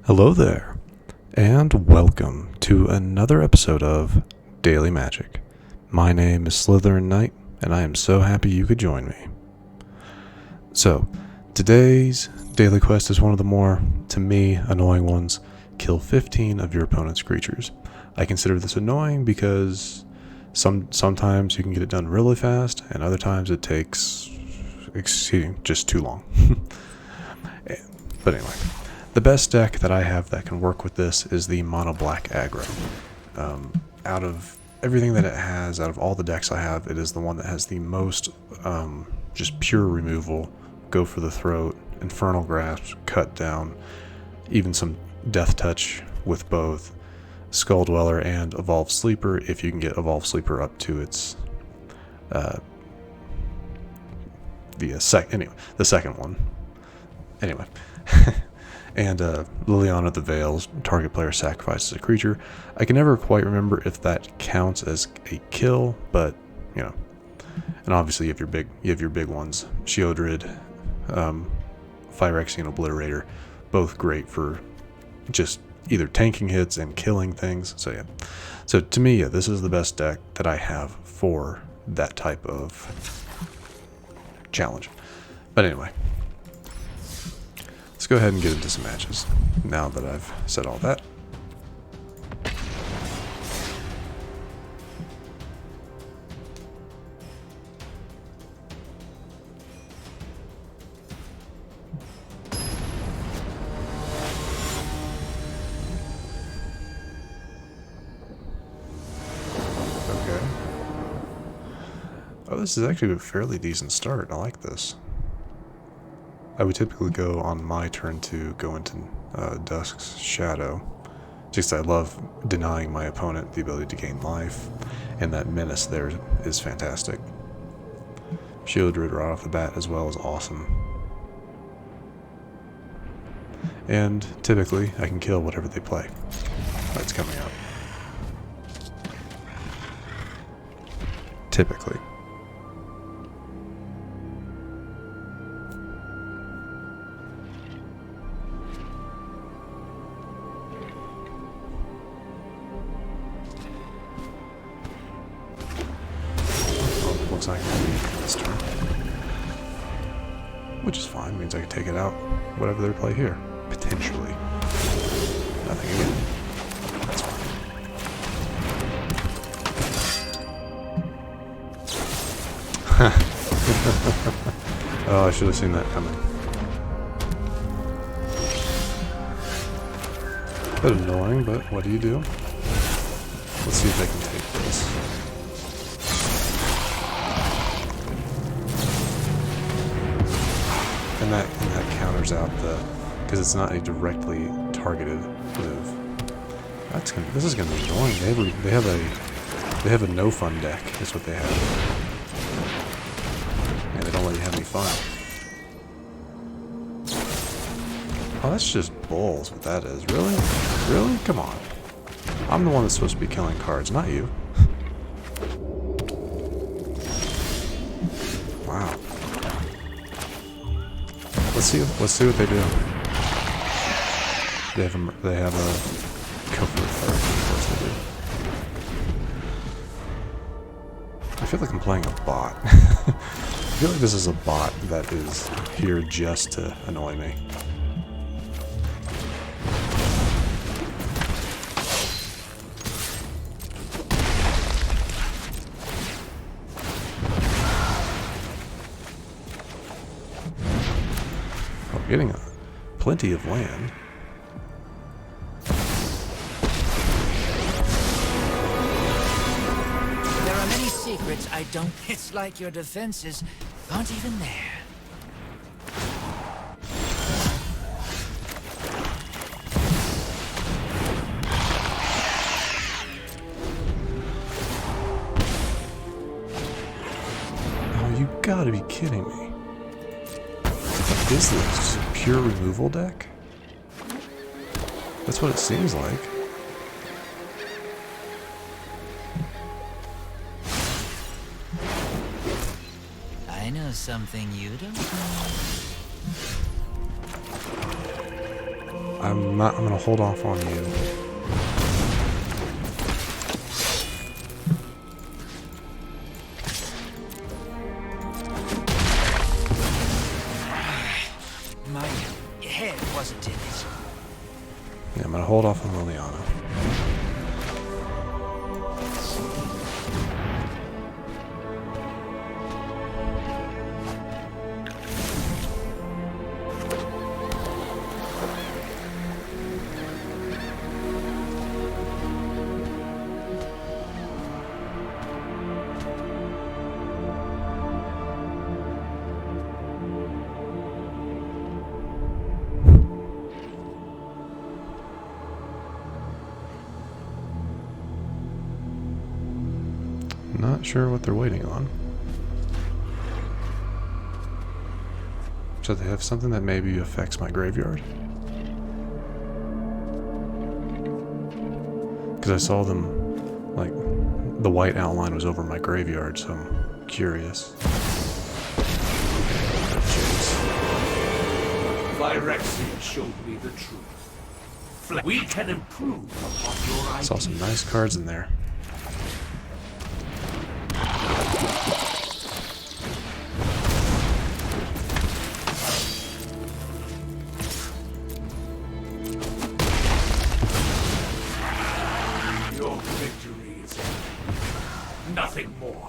Hello there, and welcome to another episode of Daily Magic. My name is Slytherin Knight, and I am so happy you could join me. So, today's daily quest is one of the more, to me, annoying ones. Kill 15 of your opponent's creatures. I consider this annoying because sometimes you can get it done really fast, and other times it takes just too long. But anyway. The best deck that I have that can work with this is the mono black aggro. Out of everything that it has, out of all the decks I have, it is the one that has the most just pure removal, go for the throat, Infernal Grasp, cut down, even some death touch with both Skulldweller and Evolve Sleeper, if you can get Evolve Sleeper up to its the second one. Anyway. And Liliana the Veil's target player sacrifices a creature. I can never quite remember if that counts as a kill, but you know. And obviously you have your big ones. Sheoldred, Phyrexian Obliterator, both great for just either tanking hits and killing things. So yeah. So to me, yeah, this is the best deck that I have for that type of challenge. But anyway. Let's go ahead and get into some matches, now that I've said all that. Okay. Oh, this is actually a fairly decent start. I like this. I would typically go on my turn to go into Dusk's Shadow. Just I love denying my opponent the ability to gain life, and that menace there is fantastic. Sheoldred right off the bat as well is awesome. And typically I can kill whatever they play that's coming up. Typically. Looks like this turn. Which is fine, means I can take it out, whatever they play here. Potentially. Nothing again. That's fine. Oh, I should have seen that coming. A bit annoying, but what do you do? Let's see if they can take this. And that counters out because it's not a directly targeted move. This is gonna be annoying. They have a no fun deck. Is what they have, and they don't let you have any fun. Oh, that's just balls. What that is, really? Come on. I'm the one that's supposed to be killing cards, not you. Wow. Let's see what they do. They have a go for the of course they do. I feel like I'm playing a bot. I feel like this is a bot that is here just to annoy me. Getting plenty of land. There are many secrets I don't. It's like your defenses aren't even there. Oh, you gotta be kidding me. What is this? Just a pure removal deck? That's what it seems like. I know something you don't know. I'm gonna hold off on you. My head wasn't in it. Yeah, I'm gonna hold off on Liliana. Not sure what they're waiting on. So they have something that maybe affects my graveyard? Because I saw them, like, the white outline was over my graveyard, so I'm curious. Phyrexian showed me the truth. We can improve upon your ideas. Saw some nice cards in there. Your victory is nothing more.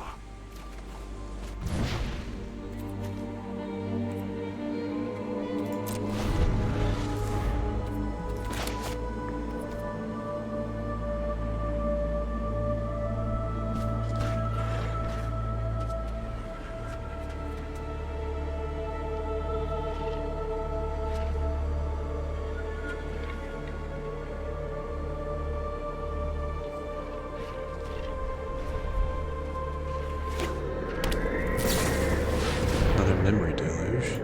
Memory deluge.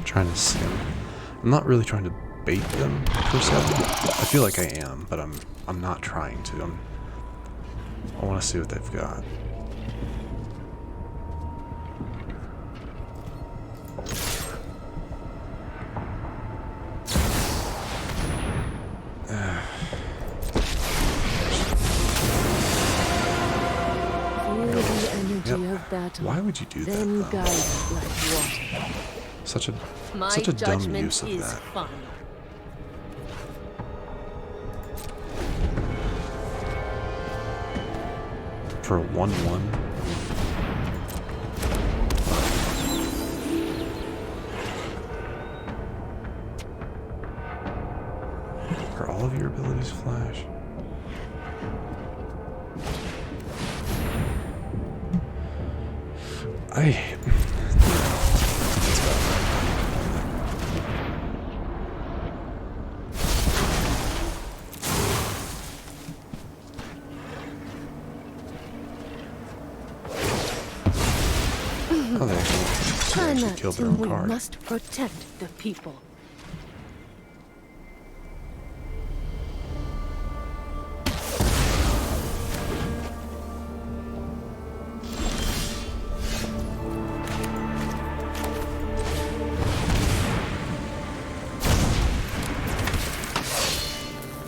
Trying to sim. I'm not really trying to bait them per se. I feel like I am, but I'm not trying to. I want to see what they've got. Yep. Why would you do that, though? Such a dumb use of that. Final. For 1/1. Are all of your abilities flash? Oh, they actually killed their own card. We must protect the people.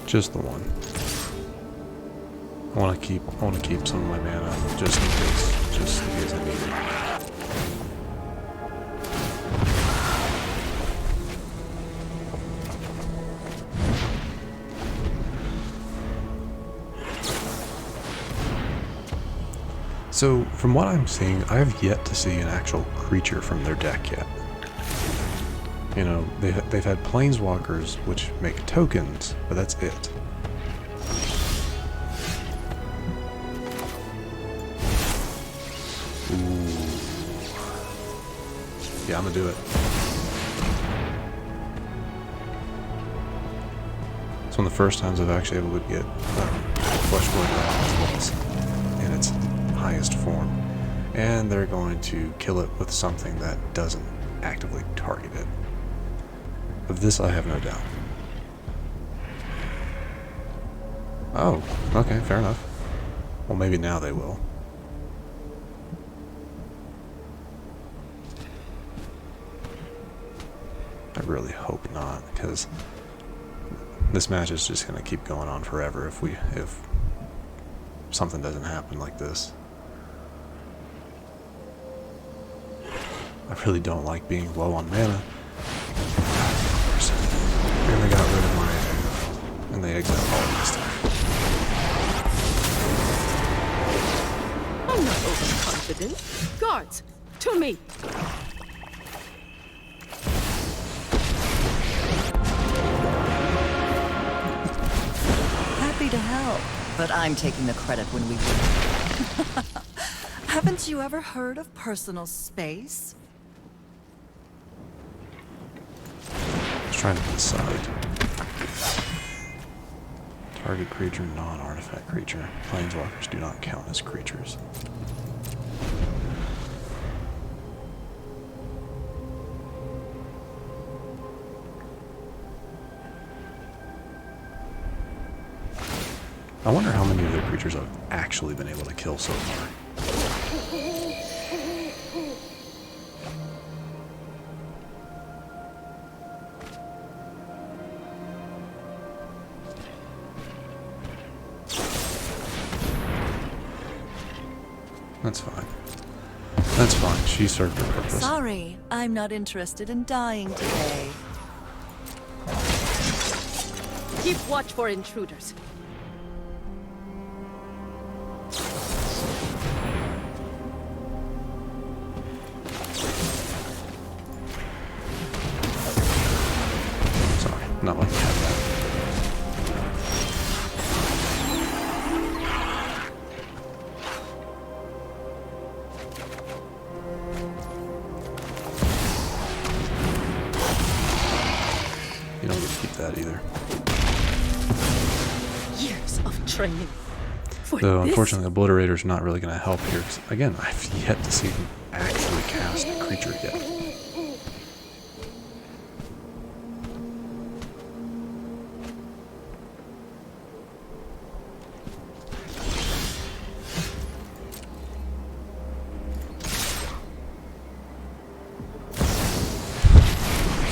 Just the one. I want to keep some of my mana just in case I need it. So, from what I'm seeing, I have yet to see an actual creature from their deck yet. You know, they've had planeswalkers, which make tokens, but that's it. Yeah, I'm gonna do it. It's one of the first times I've actually able to get Fleshgorger in its highest form. And they're going to kill it with something that doesn't actively target it. Of this, I have no doubt. Oh, okay, fair enough. Well, maybe now they will. I really hope not, because this match is just going to keep going on forever if something doesn't happen like this. I really don't like being low on mana. Of course. And they got rid of my... and they exiled all of this stuff. I'm not overconfident. Guards, to me. Happy to help, but I'm taking the credit when we win. Haven't you ever heard of personal space? I was trying to decide. Target creature, non-artifact creature. Planeswalkers do not count as creatures. I wonder how many of their creatures I've actually been able to kill so far. That's fine. That's fine. She served her purpose. Sorry, I'm not interested in dying today. Keep watch for intruders. Sorry, not like you have that. You don't get to keep that either. Years of training. For Though, this? unfortunately, Obliterator's not really going to help here, because, again, I've yet to see him actually cast a creature yet.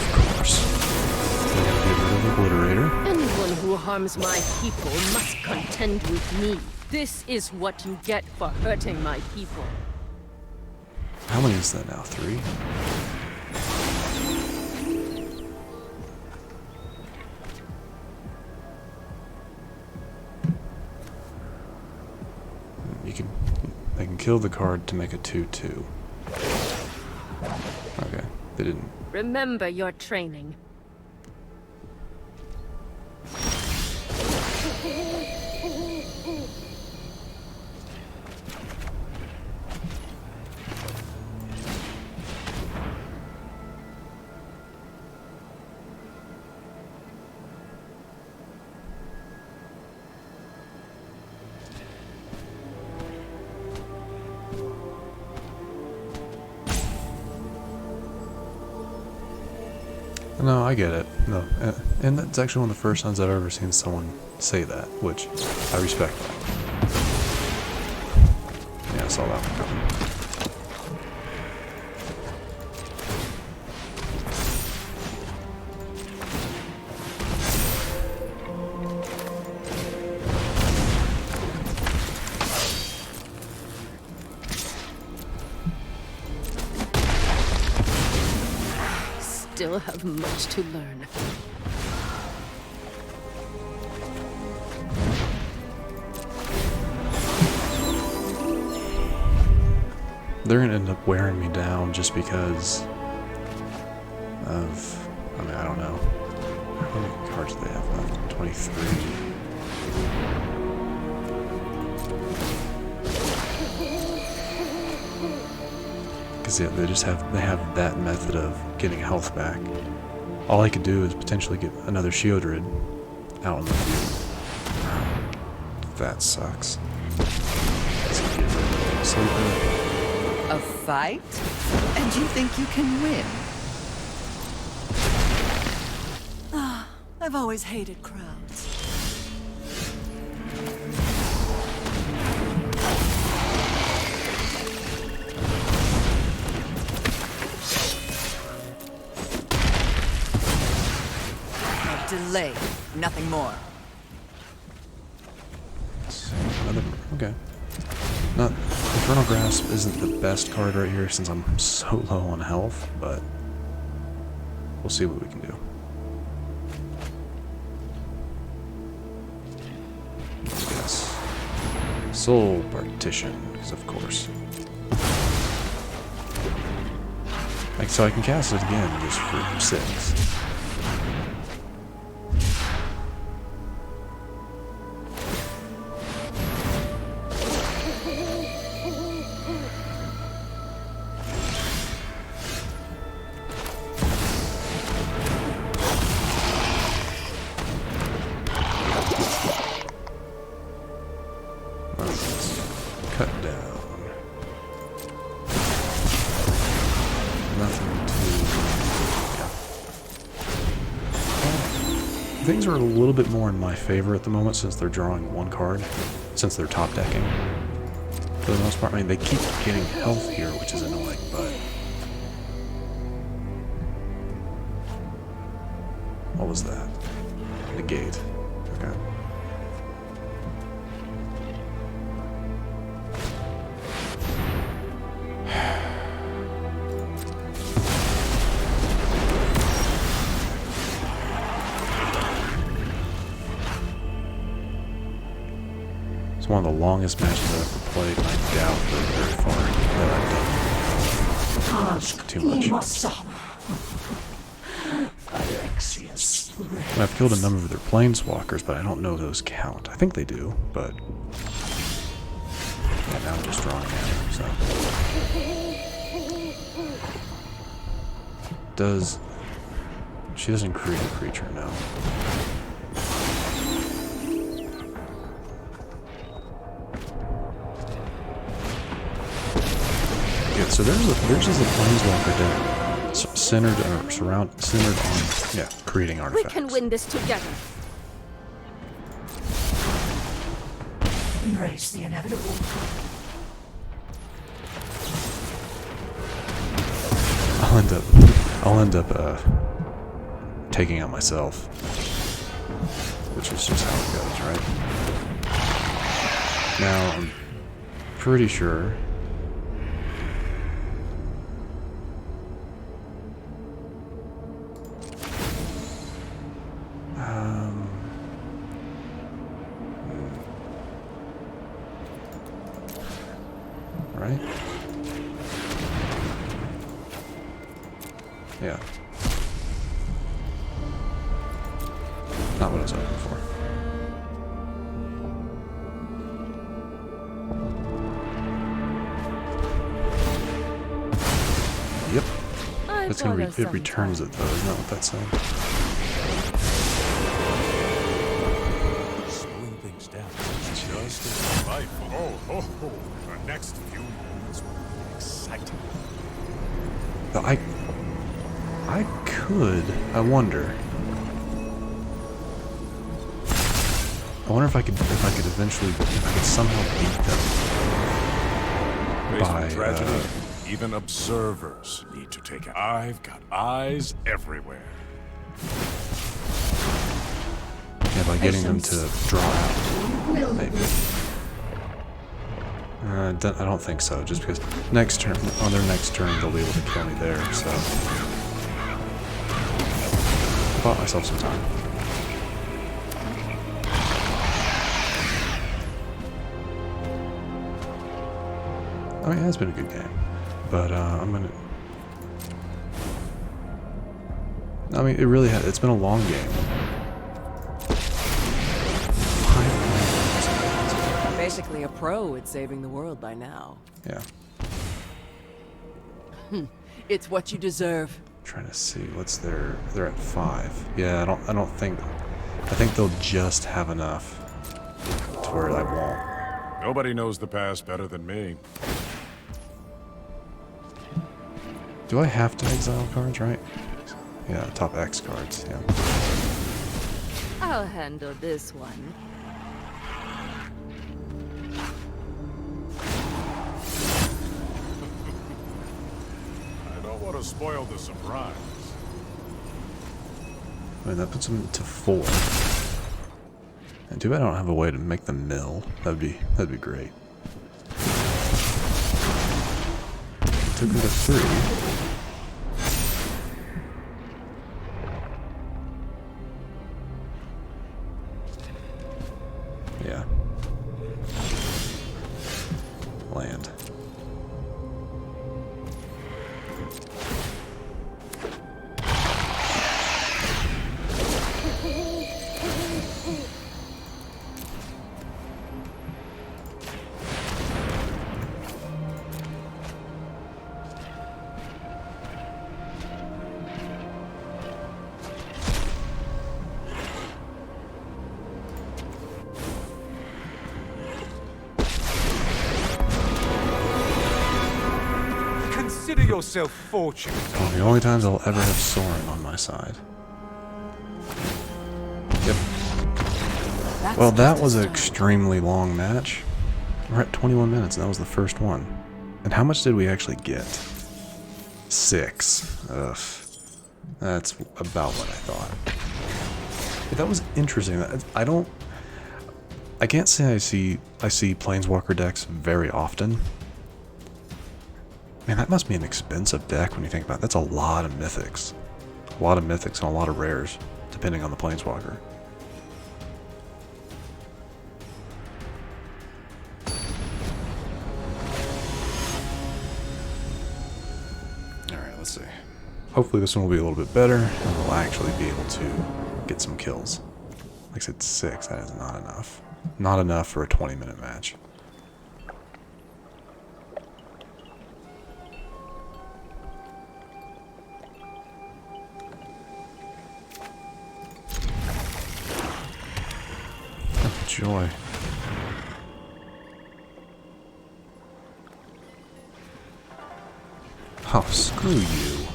Of course. We're going to get rid of Obliterator. Anyone who harms my people must contend with me. This is what you get for hurting my people. How many is that now? 3? They can kill the card to make a 2/2. Okay, they didn't. Remember your training. No, I get it. No, and that's actually one of the first times I've ever seen someone say that, which I respect that. Yeah, I saw that one coming. Still have much to learn. They're gonna end up wearing me down just because of, I mean, I don't know. How many cards do they have left? 23. Because yeah, they have that method of getting health back. All I could do is potentially get another Sheoldred out in the field. That sucks. Let's get Sleeper. A fight? And you think you can win? Ah, I've always hated crowds. Delay, nothing more. Okay. Not Infernal Grasp isn't the best card right here since I'm so low on health, but we'll see what we can do. Yes. Soul Partition, because of course. Like, so I can cast it again just for 6. Cut down. Nothing to... Yeah. Things are a little bit more in my favor at the moment since they're drawing 1 card. Since they're top decking. For the most part, I mean, they keep getting health here, which is annoying, but... What was that? Negate. Okay. It's one of the longest matches I've ever played, and I doubt they're very far that I've done too much. I've killed a number of their planeswalkers, but I don't know if those count. I think they do, but yeah, now I'm just drawing at them, so. She doesn't create a creature, no. Yeah, so there's just a planeswalker deck. Centered on creating artifacts. We can win this together. Embrace the inevitable. I'll end up taking out myself, which is just how it goes, right? Now I'm pretty sure. Right? Yeah. Not what I was hoping for. Yep. It's gonna it returns it though, isn't that what that's saying? Slowing things down. Just as life. Oh. The next few moments will be exciting. I wonder if I could somehow beat them Faced by with tragedy, even observers need to take it. I've got eyes everywhere. by getting them to draw out. Maybe. I don't think so, just because next turn, on their next turn, they'll be able to kill me there, so. I bought myself some time. I mean, it has been a good game, but I'm gonna. I mean, it really has. It's been a long game. Basically a pro at saving the world by now. Yeah. It's what you deserve. Trying to see what's their. They're at 5. Yeah, I don't think. I think they'll just have enough to where I won't. Nobody knows the past better than me. Do I have to exile cards, right? Yeah, top X cards, yeah. I'll handle this one. I don't want to spoil the surprise. I mean, that puts them to 4. And too bad I don't have a way to make them mill. That'd be great. Took them to 3. Yeah. Land. Consider yourself fortunate. One of the only times I'll ever have Soren on my side. Yep. Well, that was an extremely long match. We're at 21 minutes, and that was the first one. And how much did we actually get? 6. Ugh. That's about what I thought. Yeah, that was interesting. I can't say I see Planeswalker decks very often. Man, that must be an expensive deck when you think about it. That's a lot of mythics. A lot of mythics and a lot of rares, depending on the Planeswalker. Alright, let's see. Hopefully this one will be a little bit better, and we'll actually be able to get some kills. Like I said, 6, that is not enough. Not enough for a 20-minute match. Joy. Oh, screw you.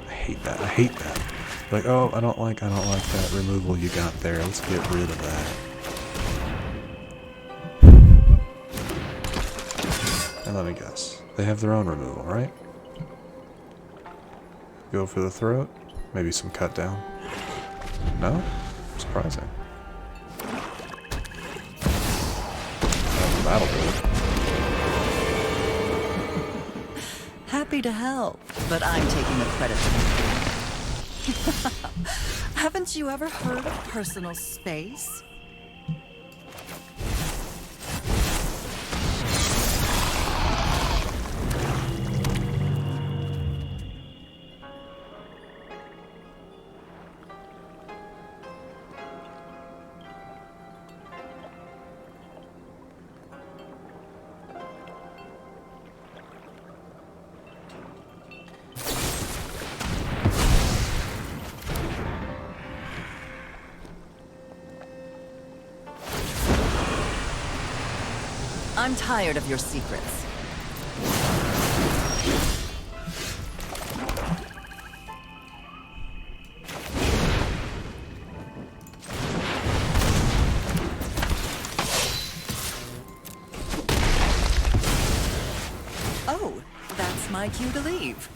I hate that. I hate that. Like, oh, I don't like that removal you got there. Let's get rid of that. And let me guess. They have their own removal, right? Go for the throat. Maybe some cut down. No? Surprising. That'll do it. Happy to help, but I'm taking the credit. Haven't you ever heard of personal space? I'm tired of your secrets. Oh, that's my cue to leave.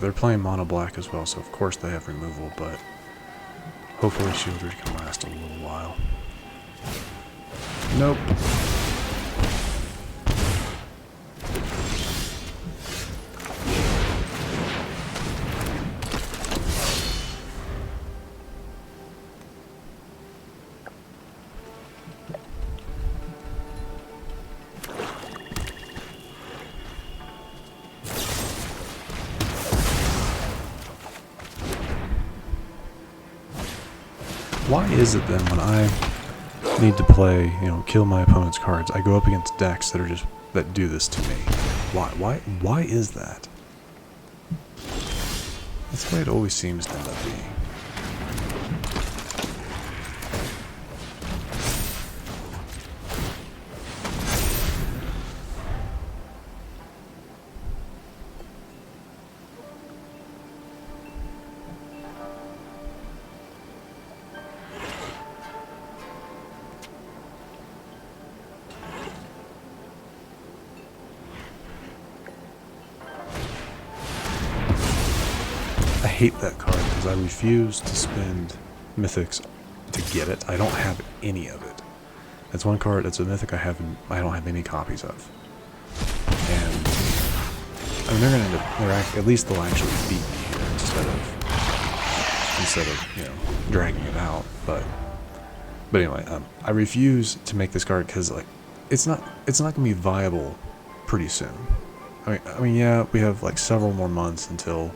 they're playing mono black as well, so of course they have removal, but hopefully Sheoldred can last a little while. Nope. Why is it then when I need to play, you know, kill my opponent's cards, I go up against decks that do this to me? Why is that? That's the way it always seems to end up being. I hate that card because I refuse to spend mythics to get it. I don't have any of it. That's one card. That's a mythic I don't have any copies of. And I mean, they're gonna end up. At least they'll actually beat me here instead of you know dragging it out. But anyway, I refuse to make this card because like it's not gonna be viable pretty soon. I mean, yeah, we have like several more months until.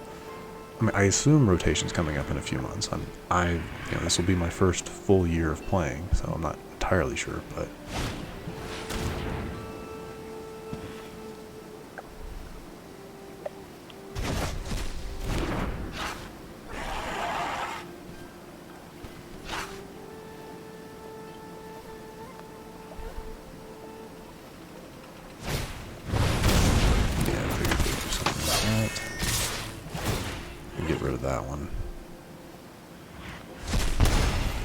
I mean, I assume rotation's coming up in a few months. You know, this will be my first full year of playing, so I'm not entirely sure, but. Get rid of that one.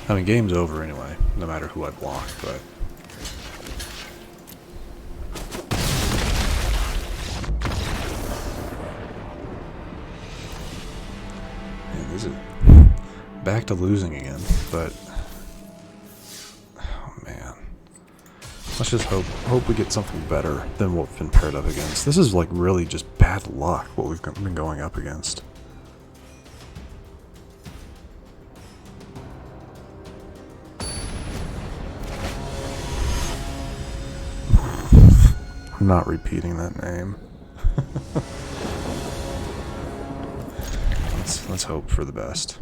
I mean, game's over anyway, no matter who I block, but... Man, this is back to losing again, but... Oh, man. Let's just hope we get something better than what we've been paired up against. This is, like, really just bad luck, what we've been going up against. I'm not repeating that name. let's hope for the best.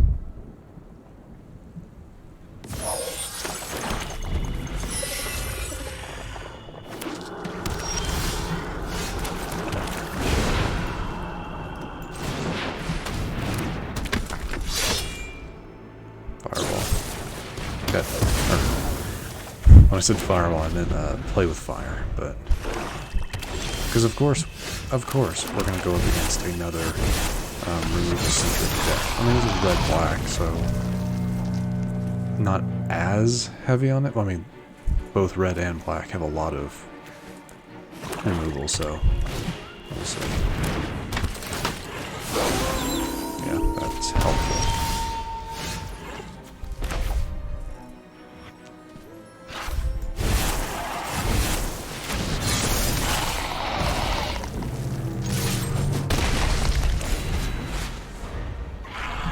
Fireball. When I said fireball, I meant play with fire, but. Because of course, we're going to go up against another removal-centric deck. I mean, this is red-black, so not as heavy on it. I mean, both red and black have a lot of removal, so we'll see. Yeah, that's helpful.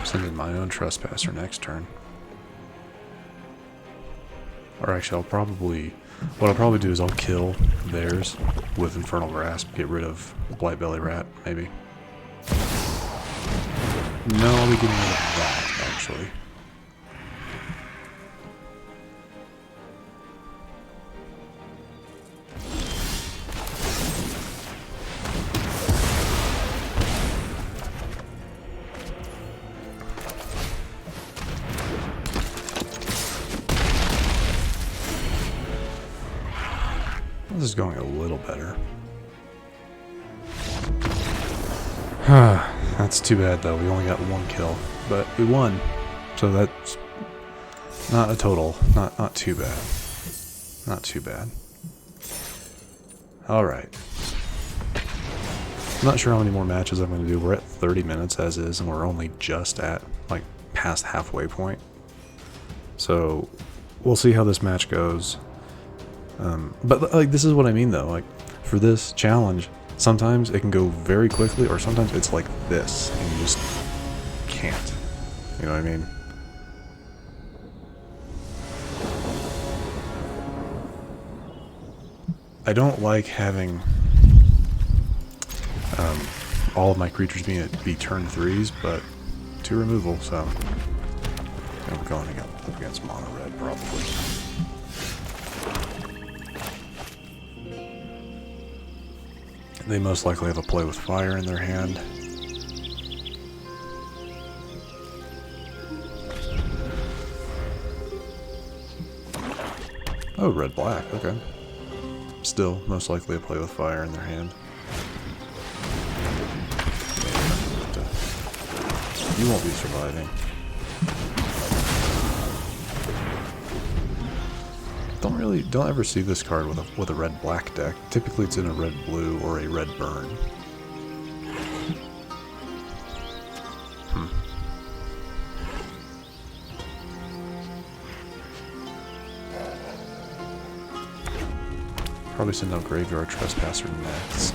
Sending my own Trespasser next turn. Or actually, what I'll probably do is I'll kill theirs with Infernal Grasp, get rid of Blightbelly Rat, maybe. No, I'll be getting rid of that, actually. This is going a little better. That's too bad though, we only got one kill, but we won. So that's not a total, not too bad. Not too bad. Alright. I'm not sure how many more matches I'm going to do. We're at 30 minutes as is, and we're only just at, like, past halfway point. So, we'll see how this match goes. But, like, this is what I mean, though. Like, for this challenge, sometimes it can go very quickly, or sometimes it's like this, and you just can't. You know what I mean? I don't like having all of my creatures be turn 3s, but 2 removal, so I'm going up against mono red probably. They most likely have a play with fire in their hand. Oh, red-black, okay. Still, most likely a play with fire in their hand. You won't be surviving. Don't ever see this card with a red-black deck. Typically it's in a red-blue or a red-burn. Probably send out Graveyard Trespasser next.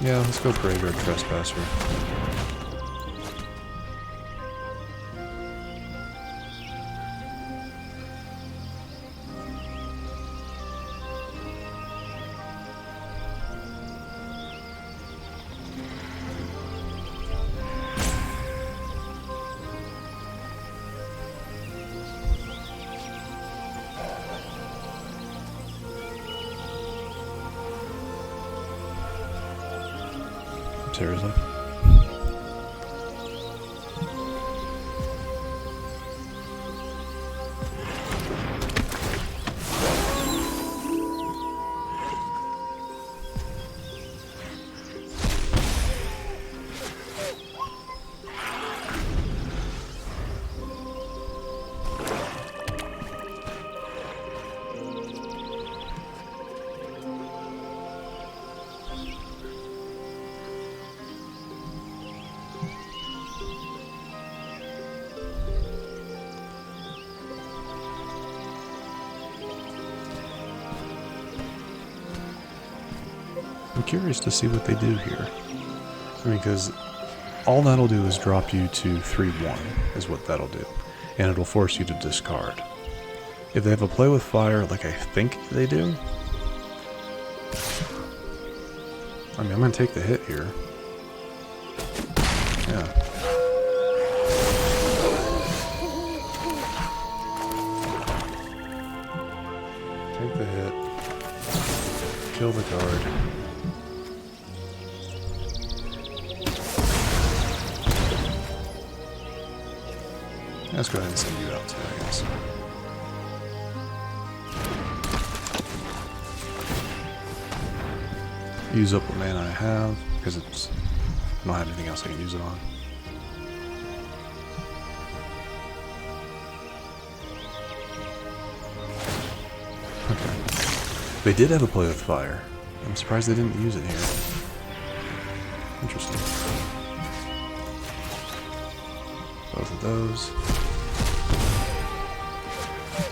Yeah, let's go Graveyard Trespasser. Seriously? I'm curious to see what they do here. I mean, because all that'll do is drop you to 3-1, is what that'll do. And it'll force you to discard. If they have a play with fire, like I think they do, I mean, I'm going to take the hit here. Yeah. Take the hit. Kill the card. Let's go ahead and send you out too, I guess. Use up what mana I have, because I don't have anything else I can use it on. Okay. They did have a play with fire. I'm surprised they didn't use it here. Interesting. Both of those.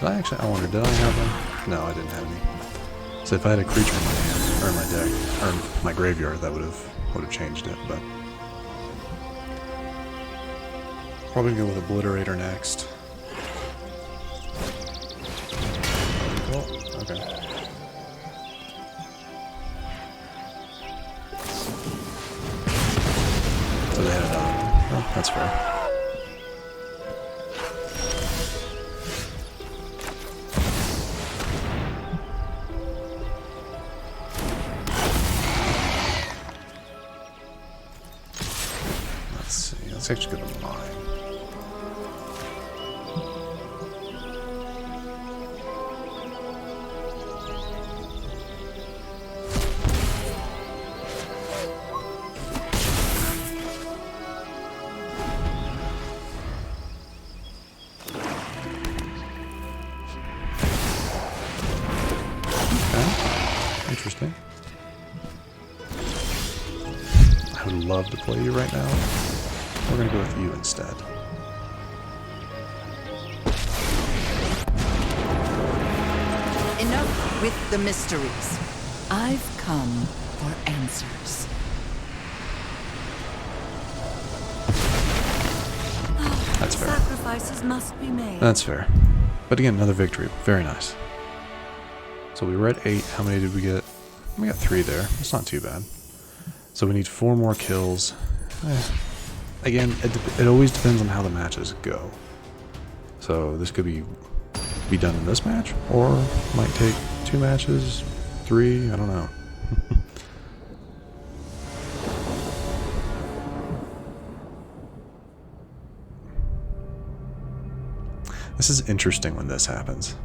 I wonder, did I have them? No, I didn't have any. So if I had a creature in my hand, or in my deck, or my graveyard, that would have changed it, but probably go with Obliterator next. Oh, okay. So they had another one. Oh, that's fair. Let's actually go to mine. Interesting. I would love to play you right now. We're gonna go with you instead. Enough with the mysteries. I've come for answers. That's fair. Sacrifices must be made. That's fair. But again, another victory. Very nice. So we were at 8. How many did we get? We got 3 there. It's not too bad. So we need 4 more kills. Again, it always depends on how the matches go. So this could be done in this match, or might take 2 matches, 3, I don't know. This is interesting when this happens.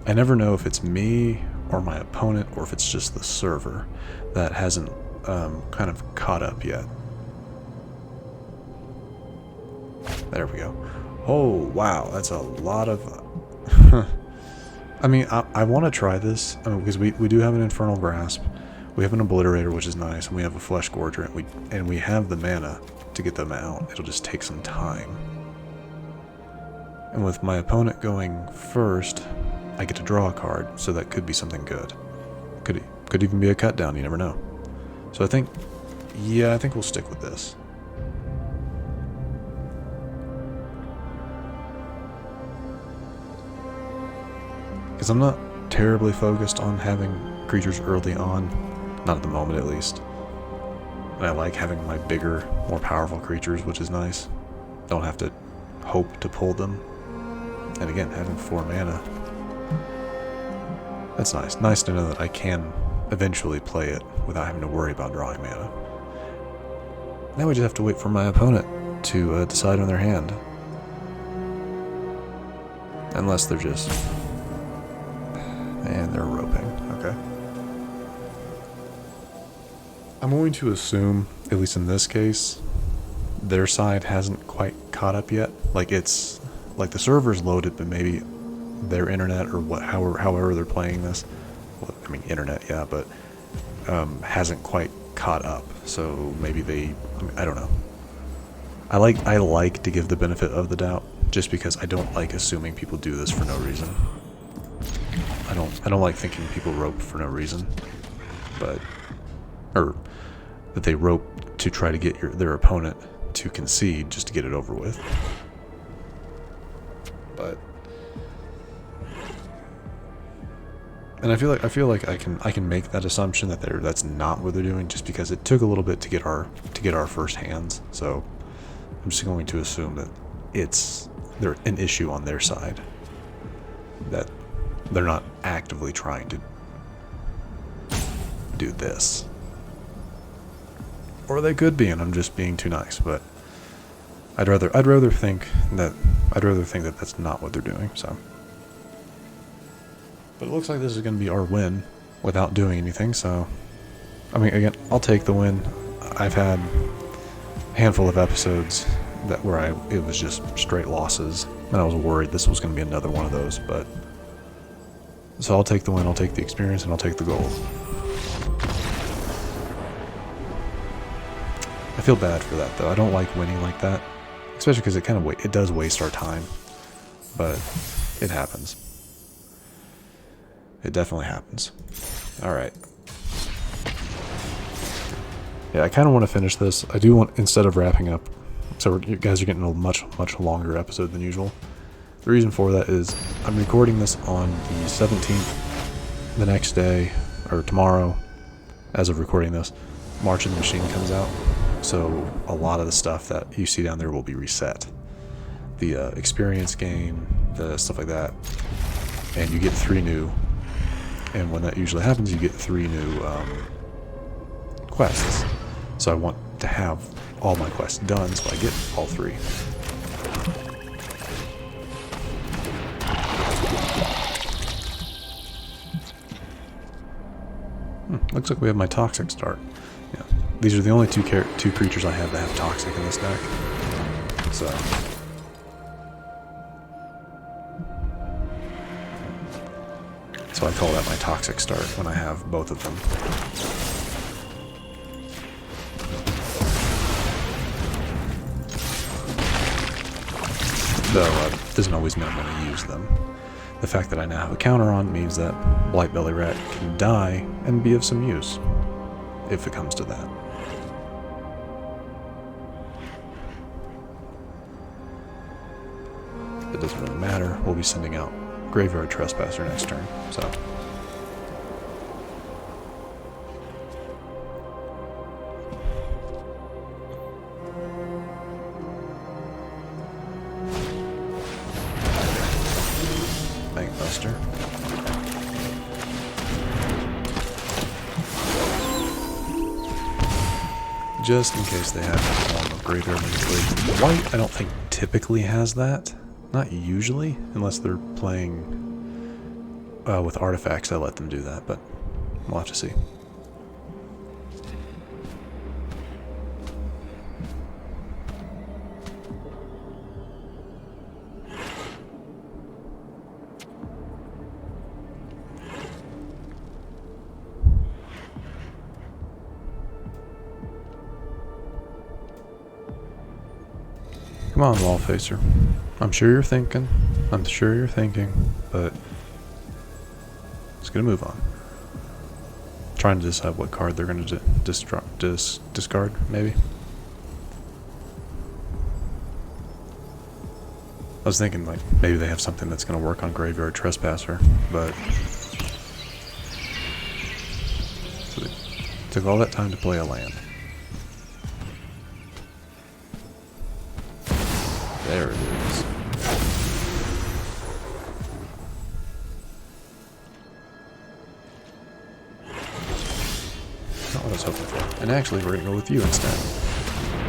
I never know if it's me or my opponent, or if it's just the server that hasn't kind of caught up yet. There we go. Oh, wow, that's a lot of... I mean, I want to try this, because we do have an Infernal Grasp, we have an Obliterator, which is nice, and we have a Fleshgorger, and we have the mana to get them out. It'll just take some time. And with my opponent going first, I get to draw a card, so that could be something good. Could even be a cut down, you never know. So I think we'll stick with this. Because I'm not terribly focused on having creatures early on, not at the moment at least. And I like having my bigger, more powerful creatures, which is nice. Don't have to hope to pull them. And again, having 4 mana, that's nice. Nice to know that I can eventually play it without having to worry about drawing mana. Now we just have to wait for my opponent to decide on their hand. Unless they're just... And they're roping. Okay. I'm going to assume, at least in this case, their side hasn't quite caught up yet. Like it's... Like the server's loaded, but maybe their internet or however they're playing this, well, I mean internet, yeah, but hasn't quite caught up. So maybe I don't know. I like to give the benefit of the doubt, just because I don't like assuming people do this for no reason. I don't like thinking people rope for no reason, or that they rope to try to get their opponent to concede just to get it over with. But and I feel like I can make that assumption that that's not what they're doing, just because it took a little bit to get our first hands. So I'm just going to assume that it's an issue on their side, that they're not actively trying to do this, or they could be, and I'm just being too nice. But I'd rather think that that's not what they're doing. So, but it looks like this is going to be our win without doing anything. So, I mean, again, I'll take the win. I've had a handful of episodes where it was just straight losses, and I was worried this was going to be another one of those. But so I'll take the win. I'll take the experience, and I'll take the gold. I feel bad for that though. I don't like winning like that. Especially because it does waste our time, but it happens. It definitely happens. All right. Yeah, I kind of want to finish this. I do want, instead of wrapping up, so you guys are getting a much longer episode than usual. The reason for that is I'm recording this on the 17th, the next day, or tomorrow, as of recording this, March of the Machine comes out. So a lot of the stuff that you see down there will be reset. The experience gain, the stuff like that. And you get 3 new. And when that usually happens, you get 3 new quests. So I want to have all my quests done, so I get all 3. Looks like we have my Toxic start. Yeah. These are the only two creatures I have that have Toxic in this deck. So So I call that my toxic start when I have both of them. Though it doesn't always mean I'm going to use them. The fact that I now have a counter on means that Blightbelly Rat can die and be of some use, if it comes to that. It doesn't really matter. We'll be sending out Graveyard Trespasser next turn, so. Bankbuster. Just in case they have a form of graveyard manipulation. White, I don't think typically has that. Not usually, unless they're playing with artifacts. I let them do that, but we'll have to see. Come on, wall facer. I'm sure you're thinking, but it's gonna move on. Trying to decide what card they're gonna discard, maybe. I was thinking like maybe they have something that's gonna work on Graveyard Trespasser, but so they took all that time to play a land. There it is. Not what I was hoping for. And actually, we're going to go with you instead.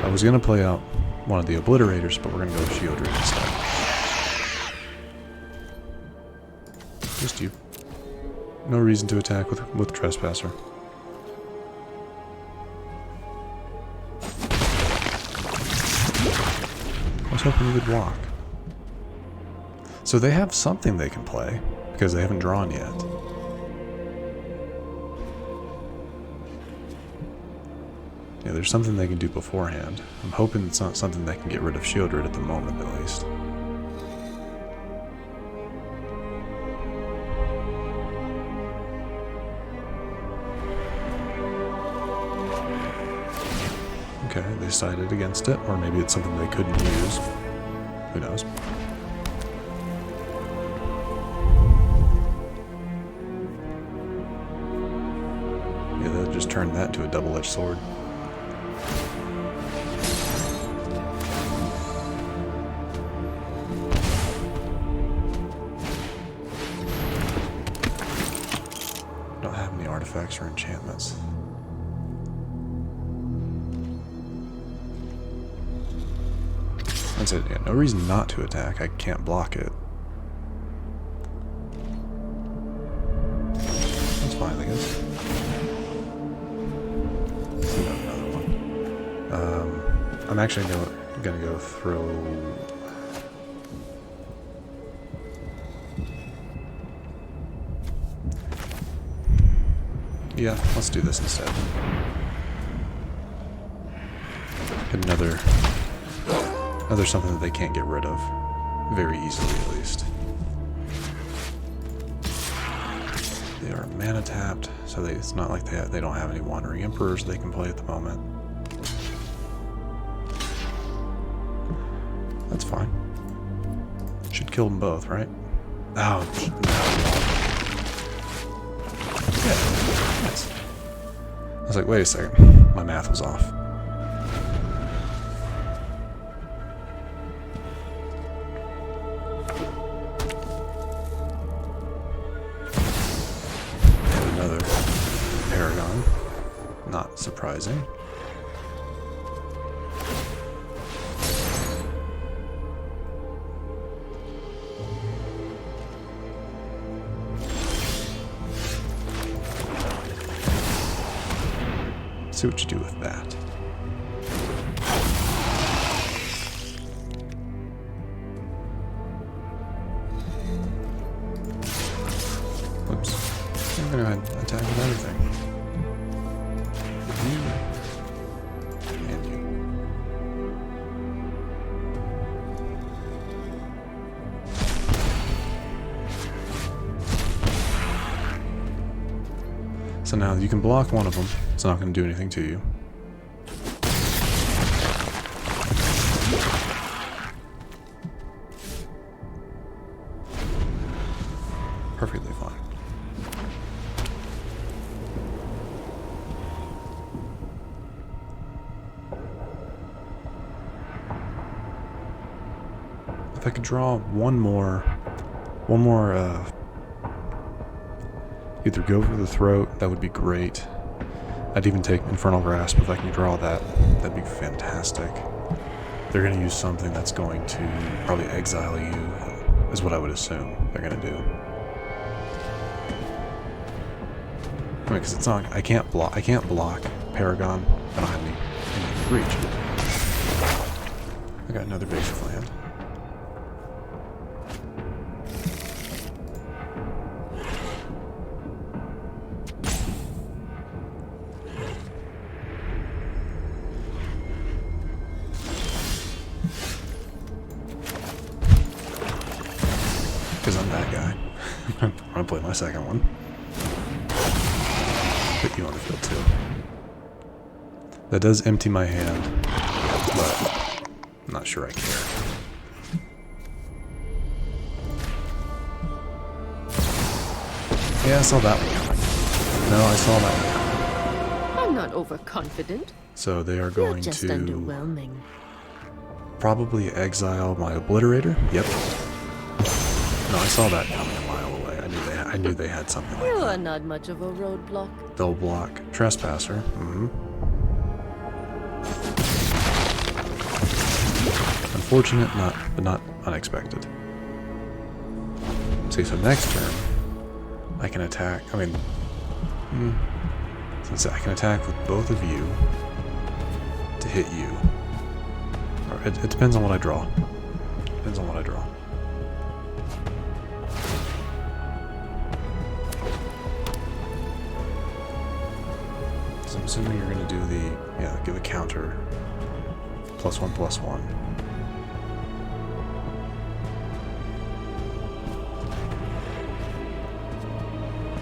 I was going to play out one of the Obliterators, but we're going to go with Sheoldred instead. Just you. No reason to attack with Trespasser. I was hoping you would walk. So they have something they can play, because they haven't drawn yet. Yeah, there's something they can do beforehand. I'm hoping it's not something that can get rid of Sheoldred at the moment, at least. Okay, they decided against it, or maybe it's something they couldn't use. Who knows? Yeah, they'll just turn that into a double-edged sword. Don't have any artifacts or enchantments. I said, yeah, no reason not to attack. I can't block it. That's fine, I guess. We got another one. I'm actually gonna go throw. Yeah, let's do this instead. Get another something that they can't get rid of very easily, at least. They are mana tapped, so it's not like they don't have any Wandering Emperors they can play at the moment. That's fine. Should kill them both, right? Oh, yeah, nice. I was like, wait a second, my math was off. Not surprising. See what you do with that. Whoops. gonna go ahead and attack with everything. You and you. So now you can block one of them. It's not going to do anything to you. Perfectly fine. If I could draw one more, either go for the throat, that would be great. I'd even take Infernal Grasp if I can draw that. That'd be fantastic. They're going to use something that's going to probably exile you, is what I would assume they're going to do. I mean, because it's not. I can't block Paragon. I don't have any reach. I got another basic land. Because I'm that guy. I'm gonna play my second one. Put you on the field too. That does empty my hand, but I'm not sure I care. Yeah, I saw that one coming. No, I saw that one coming. I'm not overconfident. So they are You're going just to underwhelming. probably exile my Obliterator. Yep. No, I saw that coming a mile away. I knew they had something like You that. are not much of a roadblock. They'll block Trespasser. Unfortunate, but not unexpected. See, so next turn, I can attack. I mean, since I can attack with both of you to hit you. Or it depends on what I draw. Depends on what I draw. So I'm assuming you're going to do the, give a counter. +1/+1.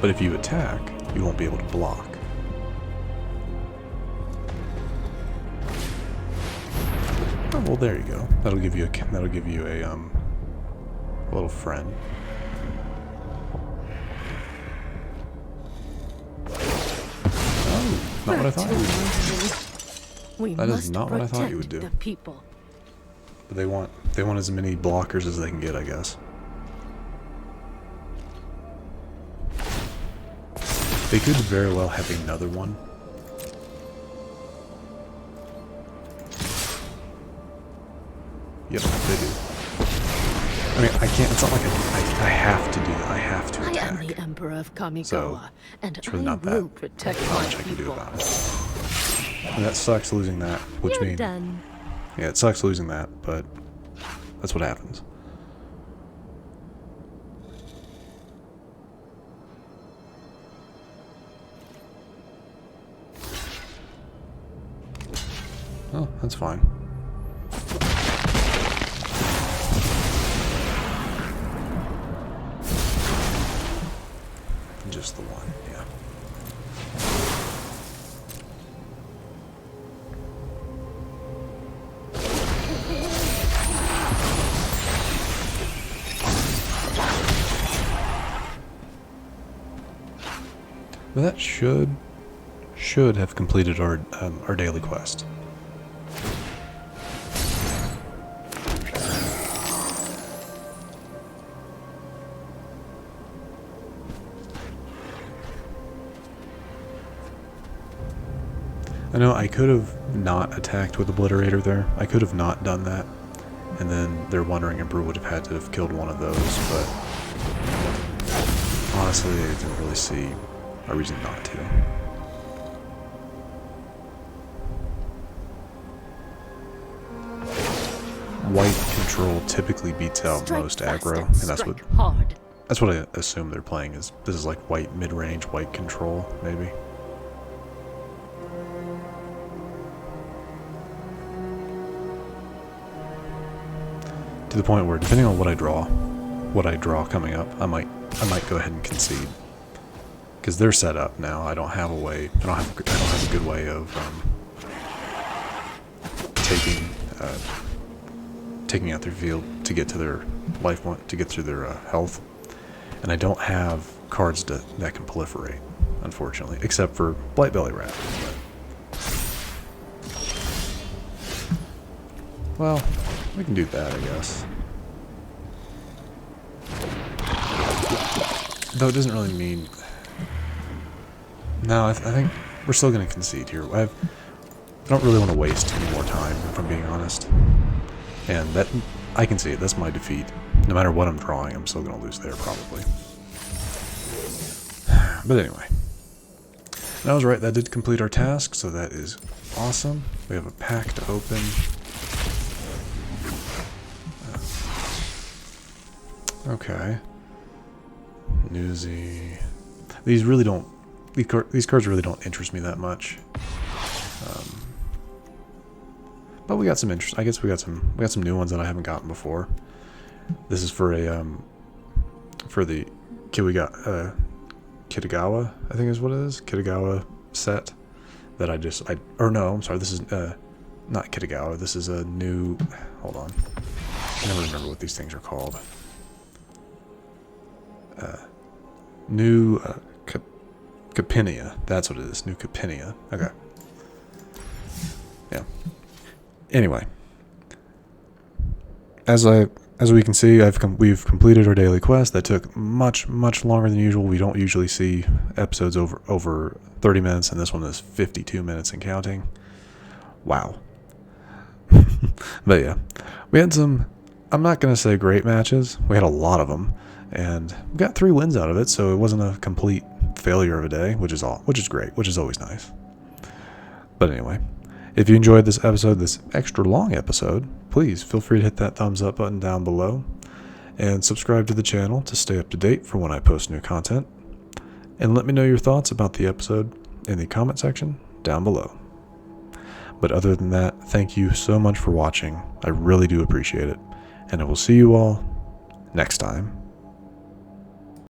But if you attack, you won't be able to block. Oh, well, there you go. That'll give you a little friend. Oh, not what I thought you would do. That is not what I thought you would do. The people. But they want as many blockers as they can get, I guess. They could very well have another one. Yep, they do. I mean, I can't. It's not like I have to do. I have to attack. I am the Emperor of Kamigawa, So, and it's really I not will that protect how my much I can do people. about it. And that sucks losing that, which You're means done. yeah, it sucks losing that, but that's what happens. Oh, that's fine. Just the one, yeah. But that should have completed our daily quest. I know I could have not attacked with Obliterator there. I could have not done that. And then their Wandering Emperor would have had to have killed one of those, but honestly, I didn't really see a reason not to. White control typically beats out most aggro, and that's what hard. That's what I assume they're playing. Is this is like white mid-range, white control, maybe? To the point where, depending on what I draw coming up, I might go ahead and concede, because they're set up now. I don't have a way. I don't have a good way of taking out their field to get to their life point, to get through their health, and I don't have cards that can proliferate, unfortunately, except for Blightbelly Rat. Well, we can do that, I guess. Though it doesn't really mean... No, I think we're still going to concede here. I don't really want to waste any more time, if I'm being honest. And that, I can see it. That's my defeat. No matter what I'm drawing, I'm still going to lose there, probably. But anyway. And I was right, that did complete our task, so that is awesome. We have a pack to open. Okay. Newsy. These really don't... These cards really don't interest me that much. But we got some interest. I guess we got some new ones that I haven't gotten before. This is for a for the Kitagawa, I think is what it is. Kitagawa set that I'm sorry, this is not Kitagawa. This is a new, hold on. I never remember what these things are called. New Capinia. That's what it is. New Capinia. Okay. Yeah. Anyway, as we can see, we've completed our daily quest. That took much longer than usual. We don't usually see episodes over 30 minutes, and this one is 52 minutes and counting. Wow. But yeah, we had some, I'm not gonna say great matches. We had a lot of them, and we got 3 wins out of it, so it wasn't a complete failure of a day, which is great, which is always nice. But anyway, if you enjoyed this episode, this extra long episode, please feel free to hit that thumbs up button down below and subscribe to the channel to stay up to date for when I post new content. And let me know your thoughts about the episode in the comment section down below. But other than that, thank you so much for watching. I really do appreciate it. And I will see you all next time.